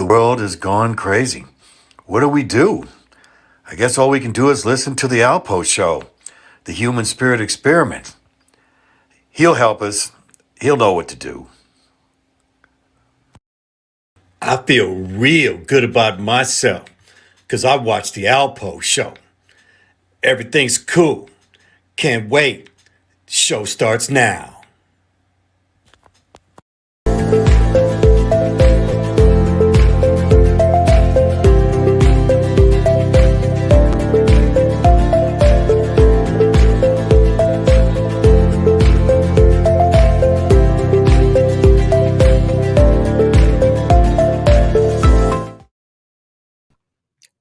The world has gone crazy. What do we do? I guess all we can do is listen to the Outpost show, the human spirit experiment. He'll help us. He'll know what to do. I feel real good about myself because I watched the Alpo show. Everything's cool. Can't wait. The show starts now.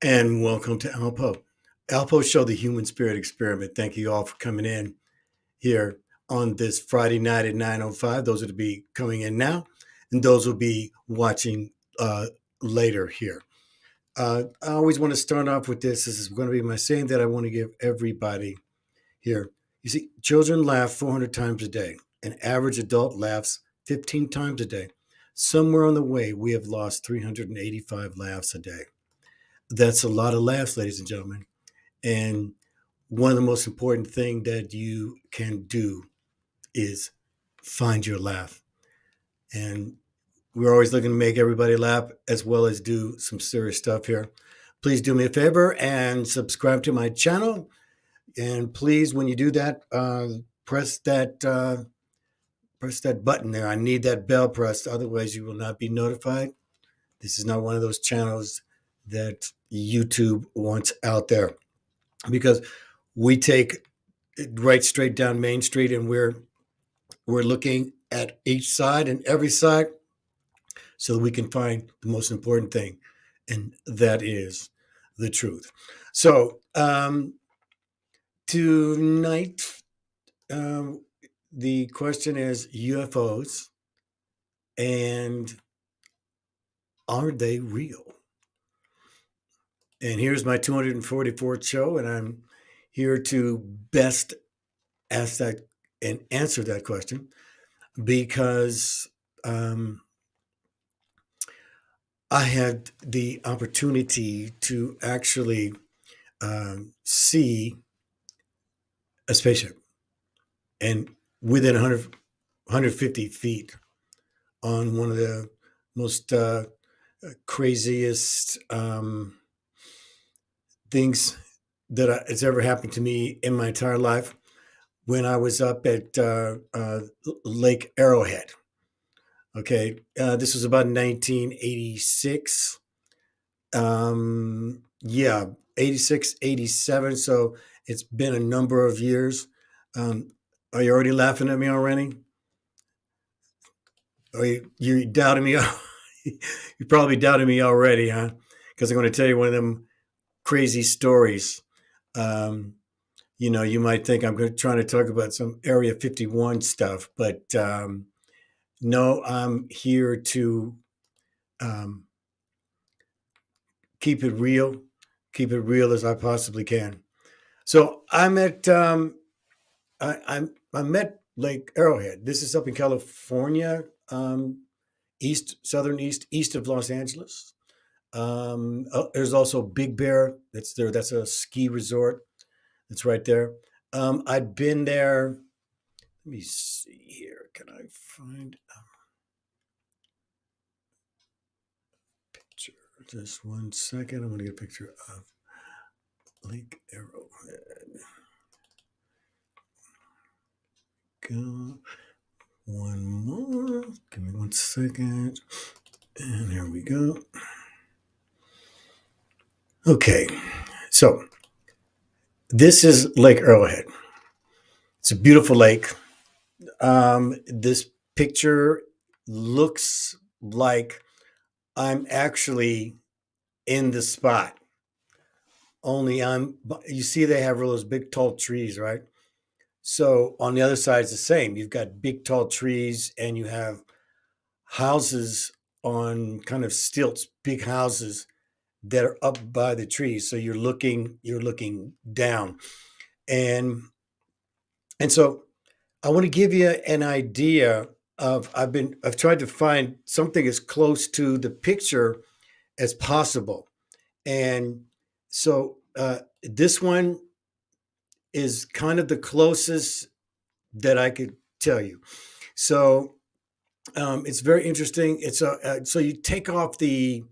And welcome to Alpo. Alpo Show, the Human Spirit Experiment. Thank you all for coming in here on this Friday night at 9:05. Those will be coming in now, and those will be watching later here. I always want to start off with this. This is going to be my saying that I want to give everybody here. You see, children laugh 400 times a day. An average adult laughs 15 times a day. Somewhere on the way, we have lost 385 laughs a day. That's a lot of laughs, ladies and gentlemen. And one of the most important things that you can do is find your laugh. And we're always looking to make everybody laugh as well as do some serious stuff here. Please do me a favor and subscribe to my channel. And please, when you do that, press that button there. I need that bell pressed. Otherwise, you will not be notified. This is not one of those channels that YouTube wants out there, because we take it right straight down Main Street, and we're looking at each side and every side so that we can find the most important thing, and that is the truth. So tonight, the question is UFOs, and are they real? And here's my 244th show, and I'm here to best ask that and answer that question, because I had the opportunity to actually see a spaceship, and within 150 feet, on one of the most craziest things that it's ever happened to me in my entire life, when I was up at Lake Arrowhead. Okay, this was about 1986. Yeah, 86, 87. So it's been a number of years. Are you already laughing at me already? Are you doubting me? You probably doubted me already, huh? Because I'm going to tell you one of them crazy stories. You might think I'm trying to talk about some Area 51 stuff, but no, I'm here to keep it real as I possibly can. So I'm at I'm at Lake Arrowhead. This is up in California, east of Los Angeles. There's also Big Bear. That's there. That's a ski resort. It's right there. I'd been there. Let me see here. Can I find a picture? Just 1 second. I'm going to get a picture of Lake Arrowhead. Go. One more. Give me 1 second. And here we go. Okay. So this is Lake Arrowhead. It's a beautiful lake. This picture looks like I'm actually in the spot. Only you see they have those big tall trees, right? So on the other side it's the same. You've got big tall trees, and you have houses on kind of stilts, big houses that are up by the trees. So you're looking down. And so I want to give you an idea of I've tried to find something as close to the picture as possible. And so this one is kind of the closest that I could tell you. So it's very interesting. It's so you take off the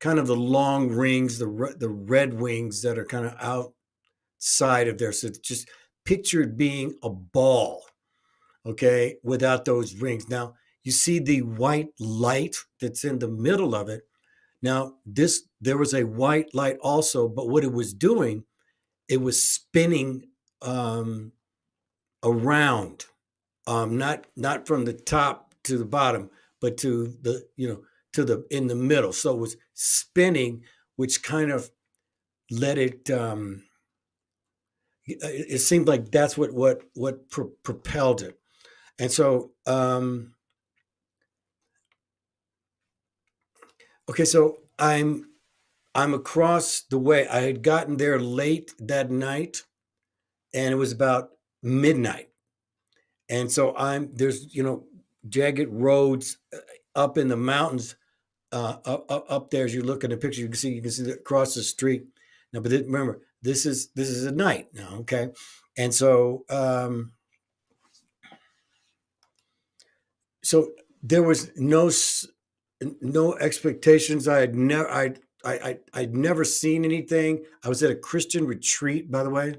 kind of the long rings, the red wings that are kind of outside of there. So just picture it being a ball, okay, without those rings. Now you see the white light that's in the middle of it. Now there was a white light also, but what it was doing, it was spinning around, not from the top to the bottom, but to the to the in the middle. So it was spinning, which kind of let it. It seemed like that's what propelled it. And so okay, so I'm across the way. I had gotten there late that night, and it was about midnight. And so there's jagged roads up in the mountains, up there. As you look at the picture, you can see across the street. Now, but remember, this is at night now, okay? And so there was no expectations. I'd never seen anything. I was at a Christian retreat, by the way.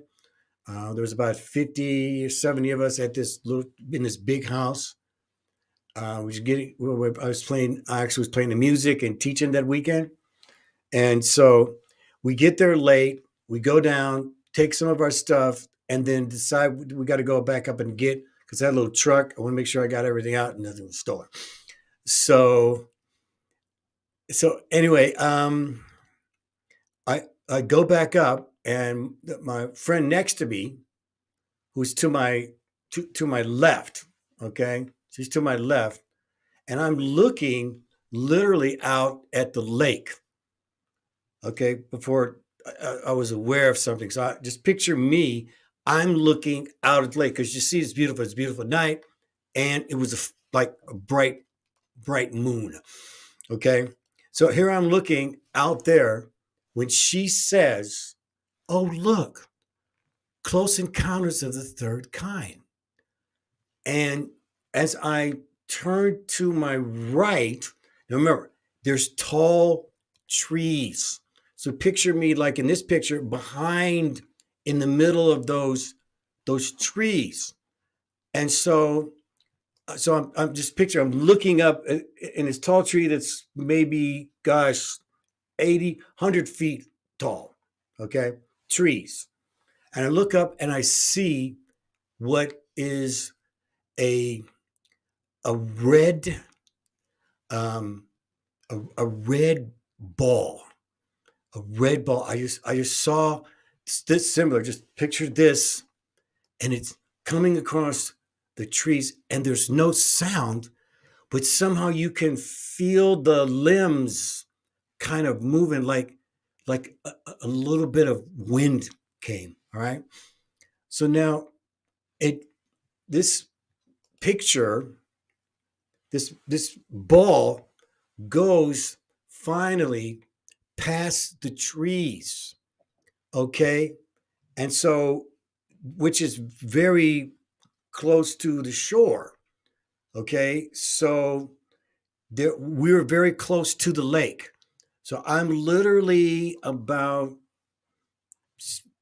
There was about 50 or 70 of us in this big house. I actually was playing the music and teaching that weekend. And so we get there late, we go down, take some of our stuff, and then decide we got to go back up and because I had a little truck. I want to make sure I got everything out and nothing was stolen. So anyway, I go back up, and my friend next to me, who's to my left, okay, she's to my left, and I'm looking literally out at the lake. Okay, before I was aware of something. So just picture me. I'm looking out at the lake because you see it's beautiful. It's a beautiful night, and it was like a bright, bright moon. Okay, so here I'm looking out there when she says, "Oh, look, Close Encounters of the Third Kind." And as I turn to my right, now remember, there's tall trees. So picture me like in this picture behind in the middle of those trees. And so I'm just I'm looking up in this tall tree that's maybe, gosh, 80, 100 feet tall. Okay, trees. And I look up and I see what is a red um, a red ball, a red ball. I just saw this similar. Just picture this, and it's coming across the trees, and there's no sound, but somehow you can feel the limbs kind of moving, like a little bit of wind came. All right. So now this picture, this ball goes finally past the trees, okay? And so, which is very close to the shore, okay? So we were very close to the lake. So I'm literally about,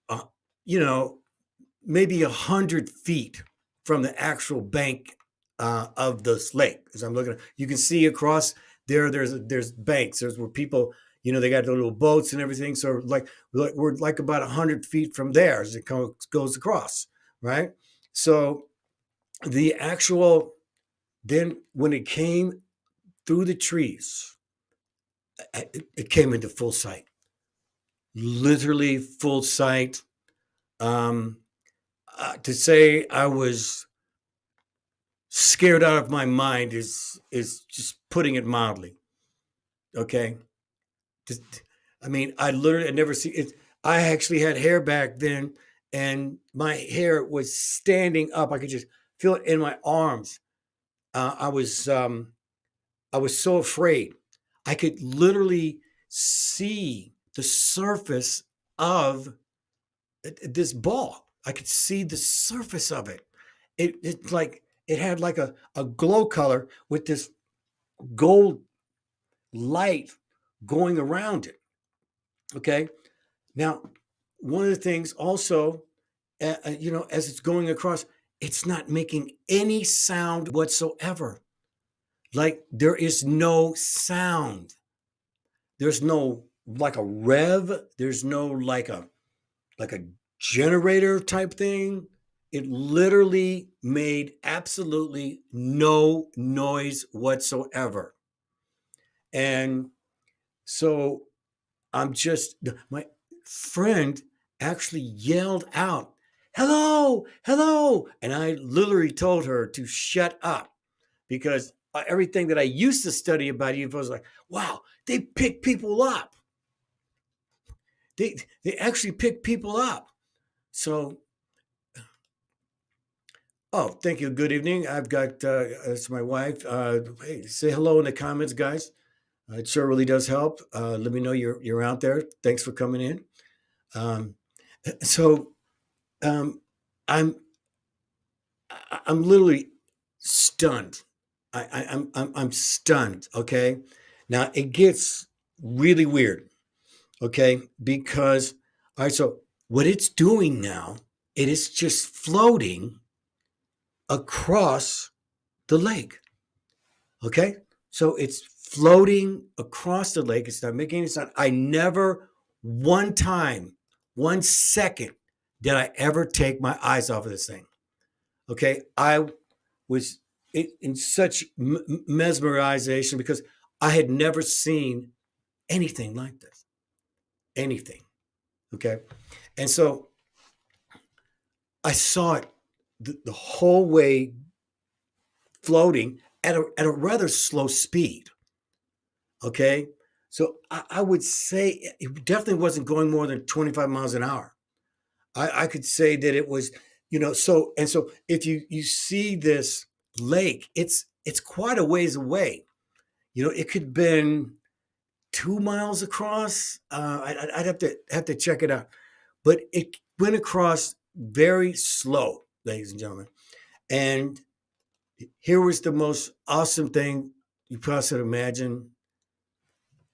uh, you know, maybe 100 feet from the actual bank of this lake. As I'm looking, you can see across there. There's banks. There's where people, they got the little boats and everything. So we're like about 100 feet from there as it goes across, right? So the actual then when it came through the trees, it came into full sight, literally full sight. Um, to say I was scared out of my mind is just putting it mildly. Okay, I mean, I literally had never seen it. I actually had hair back then, and my hair was standing up. I could just feel it in my arms. I was so afraid. I could literally see the surface of this ball. I could see the surface of it. It's like it had like a glow color with this gold light going around it. Okay. Now, one of the things also, as it's going across, it's not making any sound whatsoever. Like there is no sound. There's no like a rev. There's no like a generator type thing. It literally made absolutely no noise whatsoever. And so my friend actually yelled out, "Hello, hello." And I literally told her to shut up because everything that I used to study about UFOs was like, wow, they pick people up. They actually pick people up. So, oh, thank you. Good evening. I've got it's my wife. Hey, say hello in the comments, guys. It sure really does help. Let me know you're out there. Thanks for coming in. Um, so um, I'm I'm literally stunned. I'm stunned. Okay, now it gets really weird. Okay, because all right. So what it's doing now, it is just floating across the lake. Okay, so it's floating across the lake. It's not making any sound. I never one time, 1 second did I ever take my eyes off of this thing. Okay, I was in such mesmerization because I had never seen anything like this. Anything. Okay, and so I saw it the whole way floating at a rather slow speed. Okay. So I would say it definitely wasn't going more than 25 miles an hour. I could say that it was, so if you see this lake, it's quite a ways away. It could have been 2 miles across. I'd have to check it out, but it went across very slow, ladies and gentlemen. And here was the most awesome thing you possibly imagine.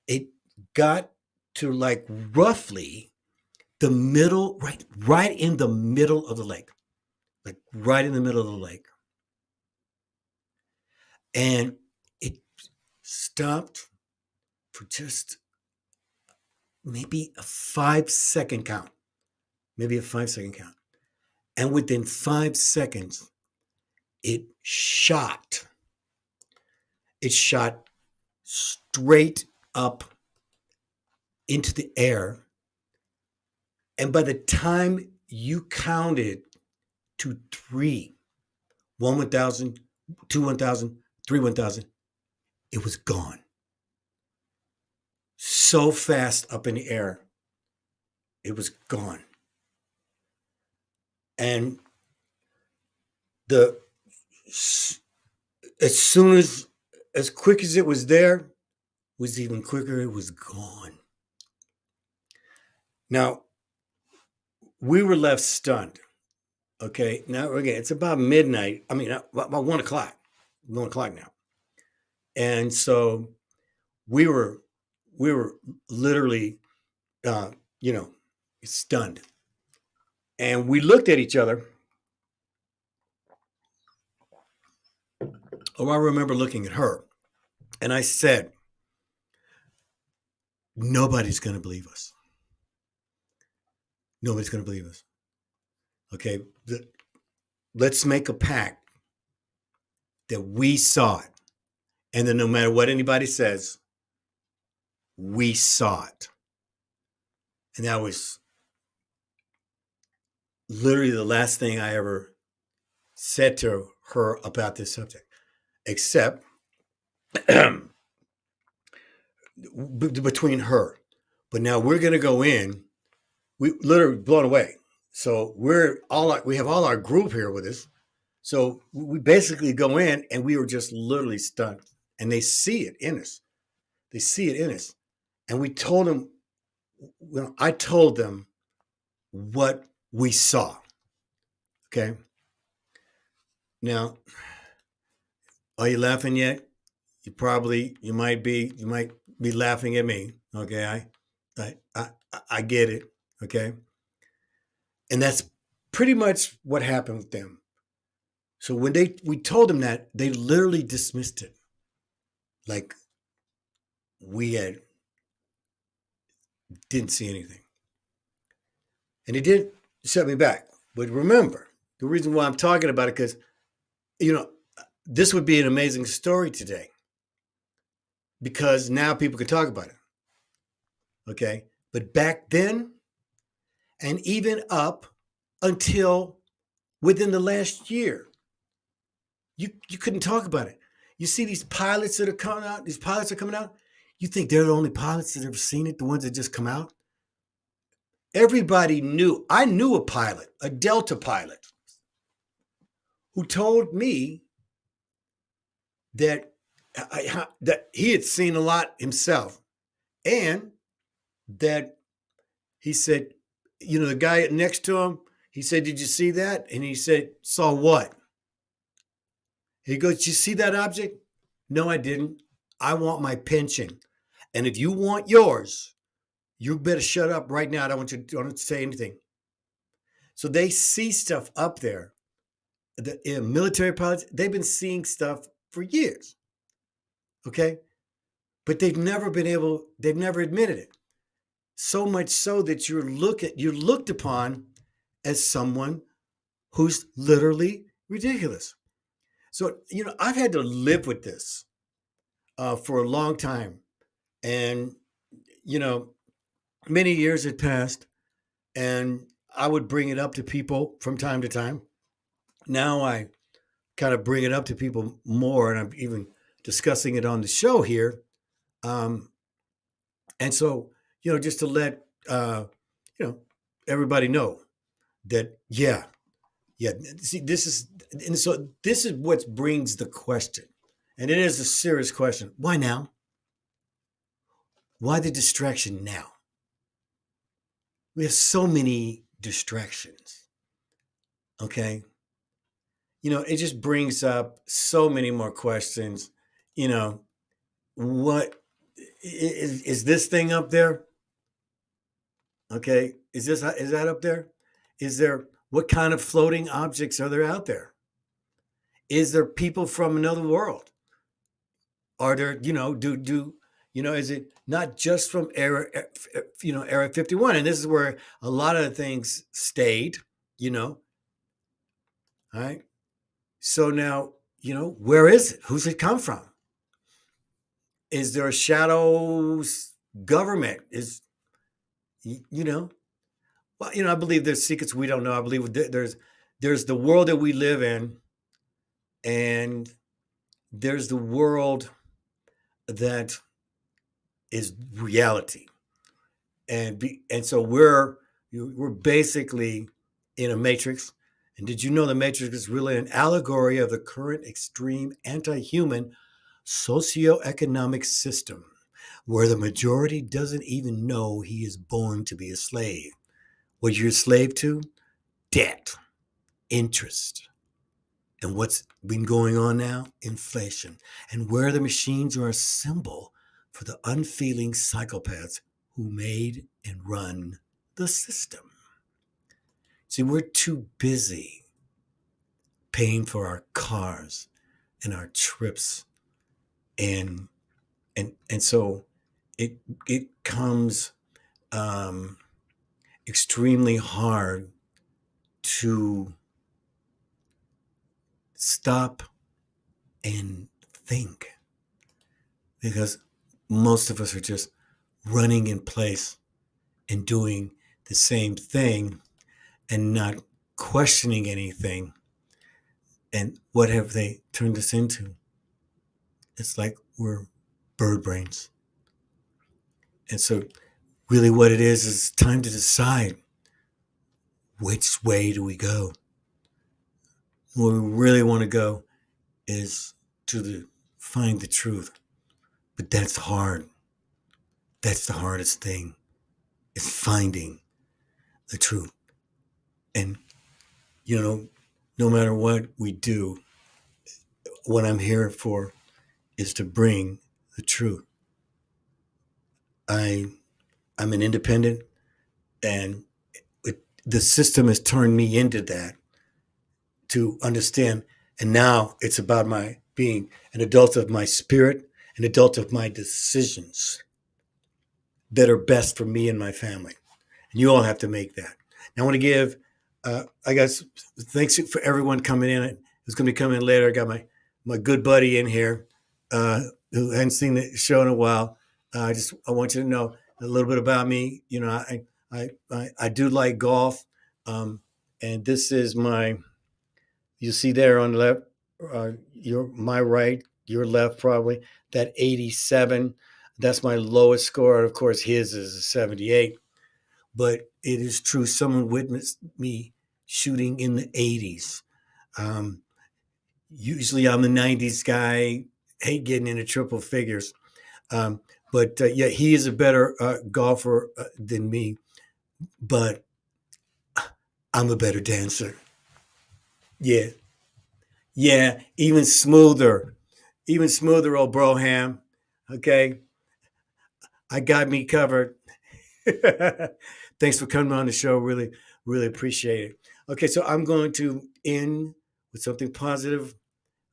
It got to like roughly the middle, right in the middle of the lake, like right in the middle of the lake. And it stopped for just maybe a 5 second count, maybe a 5 second count. And within 5 seconds, it shot. It shot straight up into the air. And by the time you counted to three, 1,000, 2, 1,000, 3, 1,000, it was gone. So fast up in the air, it was gone. And as quick as it was there, was even quicker, it was gone. Now, we were left stunned. Okay, now again, it's about midnight. I mean, about 1 o'clock. 1 o'clock now. And so we were literally, stunned. And we looked at each other. Oh, I remember looking at her. And I said, nobody's going to believe us. Nobody's going to believe us. Okay, let's make a pact that we saw it. And then no matter what anybody says, we saw it. And that was literally the last thing I ever said to her about this subject, except between her. But now we're going to go in. We literally blown away. So we have all our group here with us. So we basically go in and we were just literally stunned. And they see it in us. They see it in us. And we told them, I told them what we saw. Okay. Now, are you laughing yet? You might be laughing at me. Okay. I get it. Okay. And that's pretty much what happened with them. So when we told them that, they literally dismissed it. Like we didn't see anything. And it did set me back. But remember, the reason why I'm talking about it, because, this would be an amazing story today. Because now people can talk about it. Okay. But back then, and even up until within the last year, you couldn't talk about it. You see these pilots that are coming out, you think they're the only pilots that have seen it, the ones that just come out? Everybody knew. I knew a pilot, a Delta pilot, who told me that he had seen a lot himself, and that he said, the guy next to him, he said, "Did you see that?" And he said, "Saw what?" He goes, "Did you see that object?" "No, I didn't. I want my pension. And if you want yours, you better shut up right now. I don't want you to say anything." So they see stuff up there. The military pilots, they've been seeing stuff for years. Okay. But they've never admitted it. So much so that you're looked upon as someone who's literally ridiculous. So, I've had to live with this for a long time. And, many years had passed, and I would bring it up to people from time to time. Now I kind of bring it up to people more, and I'm even discussing it on the show here. And so, just to let, everybody know that, yeah. See, this is what brings the question. And it is a serious question. Why now? Why the distraction now? We have so many distractions. Okay. It just brings up so many more questions. What is this thing up there? Okay. Is that up there? What kind of floating objects are there out there? Is there people from another world? Are there, is it not just from Area 51? And this is where a lot of the things stayed, all right? So now, where is it? Who's it come from? Is there a shadow government? Well, I believe there's secrets we don't know. I believe there's the world that we live in, and there's the world that is reality. And so we're basically in a matrix. And did you know the matrix is really an allegory of the current extreme anti-human socioeconomic system, where the majority doesn't even know he is born to be a slave? What you're a slave to? Debt, interest. And what's been going on now? Inflation. And where the machines are a symbol for the unfeeling psychopaths who made and run the system. See, we're too busy paying for our cars and our trips, and so it comes extremely hard to stop and think, because most of us are just running in place and doing the same thing and not questioning anything. And what have they turned us into? It's like we're bird brains. And so really what it is time to decide, which way do we go? Where we really want to go is to find the truth. But that's hard. That's the hardest thing, is finding the truth. And, no matter what we do, what I'm here for is to bring the truth. I'm an independent, and the system has turned me into that, to understand. And now it's about my being an adult of my spirit, an adult of my decisions that are best for me and my family. And you all have to make that. Now, I want to give, I guess, thanks for everyone coming in. Who's going to be coming in later. I got my good buddy in here who hadn't seen the show in a while. I want you to know a little bit about me. I do like golf, and this is you see there on the left, my right, your left probably, that 87. That's my lowest score. And of course, his is a 78. But it is true. Someone witnessed me shooting in the 80s. Usually I'm the 90s guy, hate getting into triple figures. But yeah, he is a better golfer than me. But I'm a better dancer. Yeah. Yeah, even smoother, old Broham. Okay, I got me covered. Thanks for coming on the show. Really, really appreciate it. Okay, so I'm going to end with something positive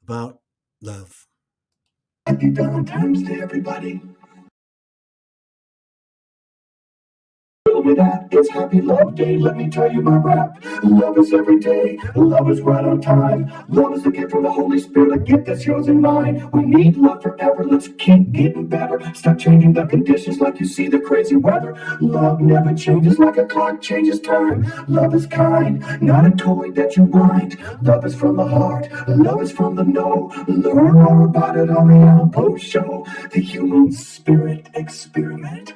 about love. Happy Valentine's Day, everybody. With that, it's Happy Love Day. Let me tell you my rap. Love is every day. Love is right on time. Love is a gift from the Holy Spirit. A gift that's yours and mine. We need love forever. Let's keep getting better. Stop changing the conditions like you see the crazy weather. Love never changes like a clock changes time. Love is kind, not a toy that you wind. Love is from the heart. Love is from the know. Learn more about it on the Alpo Show. The Human Spirit Experiment.